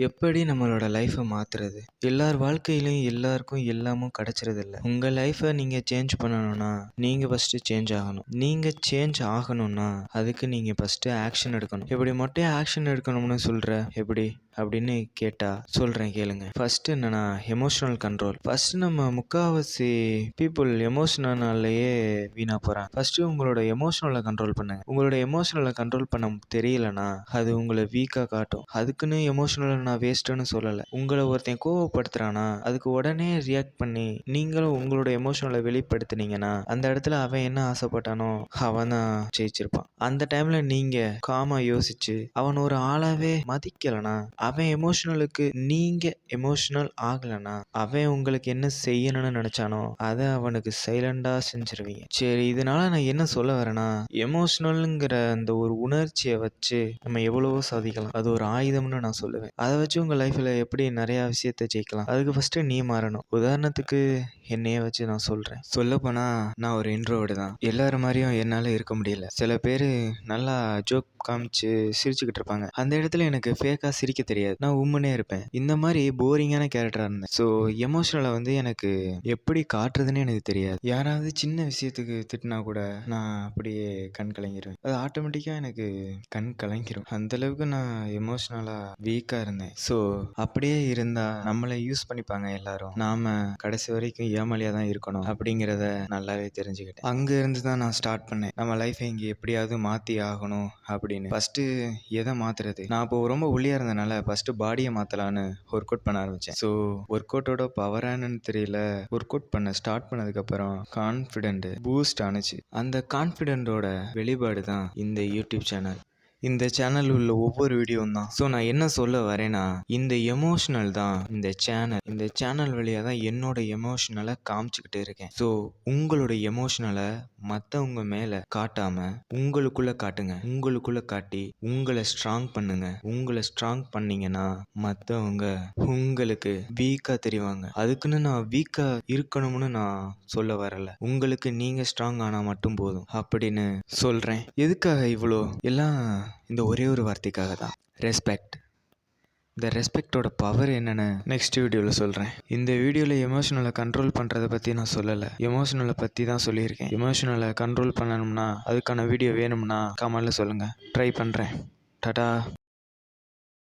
எப்படி நம்மளோட லைஃப்பை மாத்துறது? எல்லார் வாழ்க்கையிலயும் எல்லாருக்கும் எல்லாமும் கிடைச்சிறதில்ல. உங்க லைஃப்பை நீங்க சேஞ்ச் பண்ணணும்னா, நீங்க ஃபர்ஸ்ட்டு சேஞ்ச் ஆகணும். நீங்க சேஞ்ச் ஆகணும்னா, அதுக்கு நீங்க ஃபர்ஸ்ட்டு ஆக்ஷன் எடுக்கணும். இப்படி மொட்டையா ஆக்ஷன் எடுக்கணும்னு சொல்ற எப்படி? அப்படின்னு கேட்டா சொல்றேன் கேளுங்க. ஃபர்ஸ்ட் என்னன்னா எமோஷனல் கண்ட்ரோல். ஃபர்ஸ்ட் நம்ம முக்காவாசி பீப்புள் எமோஷனல்லையே வீணா போறாங்க. ஃபர்ஸ்ட் உங்களோட எமோஷனலை கண்ட்ரோல் பண்ணுங்க. உங்களோட எமோஷனலை கண்ட்ரோல் பண்ண தெரியலனா அது உங்களை வீக்கா காட்டும். அதுக்குன்னு எமோஷனலை நான் வேஸ்ட்டுன்னு சொல்லலை. உங்களை ஒருத்தன் கோவப்படுத்துறானா அதுக்கு உடனே ரியாக்ட் பண்ணி நீங்களும் உங்களோட எமோஷனலை வெளிப்படுத்தினீங்கன்னா அந்த இடத்துல அவன் என்ன ஆசைப்பட்டானோ அவன் தான் ஜெயிச்சிருப்பான். அந்த டைம்ல நீங்க காமா யோசிச்சு அவன் ஒரு ஆளாவே மதிக்கலனா, அவன் எமோஷனலுக்கு நீங்க எமோஷனல் ஆகலைன்னா அவன் உங்களுக்கு என்ன செய்யணும்னு நினைச்சானோ அதை அவனுக்கு சைலண்டா செஞ்சிருவீங்க. சரி, இதனால நான் என்ன சொல்ல வரேன்னா, எமோஷனலுங்கிற அந்த ஒரு உணர்ச்சியை வச்சு நம்ம எவ்வளவோ சாதிக்கலாம். அது ஒரு ஆயுதம்னு நான் சொல்லுவேன். அதை வச்சு உங்க லைஃப்ல எப்படி நிறைய விஷயத்த ஜெயிக்கலாம். அதுக்கு ஃபர்ஸ்ட் நீ மாறணும். உதாரணத்துக்கு என்னைய வச்சு நான் சொல்றேன். சொல்ல போனா நான் ஒரு இன்ட்ரோவர்ட் தான். எல்லாரும் மாதிரியும் என்னால இருக்க முடியல. சில பேர் நல்லா ஜோக் காமிச்சு சிரிச்சுக்கிட்டு இருப்பாங்க. அந்த இடத்துல எனக்கு ஃபேக்கா சிரிக்க தெரியாது. நான் உம்முனே இருப்பேன். இந்த மாதிரி போரிங்கான கேரக்டரா இருந்தேன். ஸோ எமோஷனலை வந்து எனக்கு எப்படி காட்டுறதுன்னு எனக்கு தெரியாது. யாராவது சின்ன விஷயத்துக்கு திட்டினா கூட நான் அப்படியே கண் கலங்கிடுவேன். அது ஆட்டோமேட்டிக்காக எனக்கு கண் கலங்கிரும். அந்த அளவுக்கு நான் எமோஷனலா வீக்கா இருந்தேன். ஸோ அப்படியே இருந்தா நம்மளை யூஸ் பண்ணிப்பாங்க எல்லாரும். நாம கடைசி வரைக்கும் ஏமாலியா தான் இருக்கணும் அப்படிங்கிறத நல்லாவே தெரிஞ்சுக்கிட்டேன். அங்க இருந்து தான் நான் ஸ்டார்ட் பண்ணேன். நம்ம லைஃப்பை இங்கே எப்படியாவது மாத்தி ஆகணும் அப்படின்னு. ஃபர்ஸ்ட் எதை மாத்துறது? நான் இப்போ ரொம்ப ஒல்லியா இருந்தனால ஃபர்ஸ்ட் பாடியை மாத்தலான்னு ஒர்க் அவுட் பண்ண ஆரம்பிச்சேன். ஸோ ஒர்க் அவுட்டோட பவர் என்னன்னு தெரியல. ஒர்க் அவுட் பண்ண ஸ்டார்ட் பண்ணதுக்கு அப்புறம் கான்ஃபிடென்ட் பூஸ்ட் ஆனிச்சு. அந்த கான்ஃபிடென்ட்டோட வெளிப்பாடு தான் இந்த யூடியூப் சேனல். இந்த சேனல் உள்ள ஒவ்வொரு வீடியோவும் தான். ஸோ நான் என்ன சொல்ல வரேன்னா, இந்த எமோஷனல் தான் இந்த சேனல் வழியாக தான் என்னோட எமோஷனலை காமிச்சுக்கிட்டு இருக்கேன். ஸோ உங்களோட எமோஷனலை மற்றவங்க மேலே காட்டாமல் உங்களுக்குள்ளே காட்டுங்க. உங்களுக்குள்ளே காட்டி உங்களை ஸ்ட்ராங் பண்ணுங்க. உங்களை ஸ்ட்ராங் பண்ணீங்கன்னா மற்றவங்க உங்களுக்கு வீக்காக தெரிவாங்க. அதுக்குன்னு நான் வீக்காக இருக்கணும்னு நான் சொல்ல வரல. உங்களுக்கு நீங்கள் ஸ்ட்ராங் ஆனால் மட்டும் போதும் அப்படின்னு சொல்கிறேன். எதுக்காக இவ்வளோ எல்லாம்? இந்த ஒரே ஒரு வார்த்தைக்காக தான். ரெஸ்பெக்ட். இந்த ரெஸ்பெக்டோட பவர் என்னென்னு நெக்ஸ்ட் வீடியோவில் சொல்கிறேன். இந்த வீடியோவில் எமோஷனலை கண்ட்ரோல் பண்ணுறதை பற்றி நான் சொல்லலை. எமோஷனலை பற்றி தான் சொல்லியிருக்கேன். எமோஷனலை கண்ட்ரோல் பண்ணணும்னா அதுக்கான வீடியோ வேணும்னா கமெண்ட்ல சொல்லுங்கள். ட்ரை பண்ணுறேன். டாடா.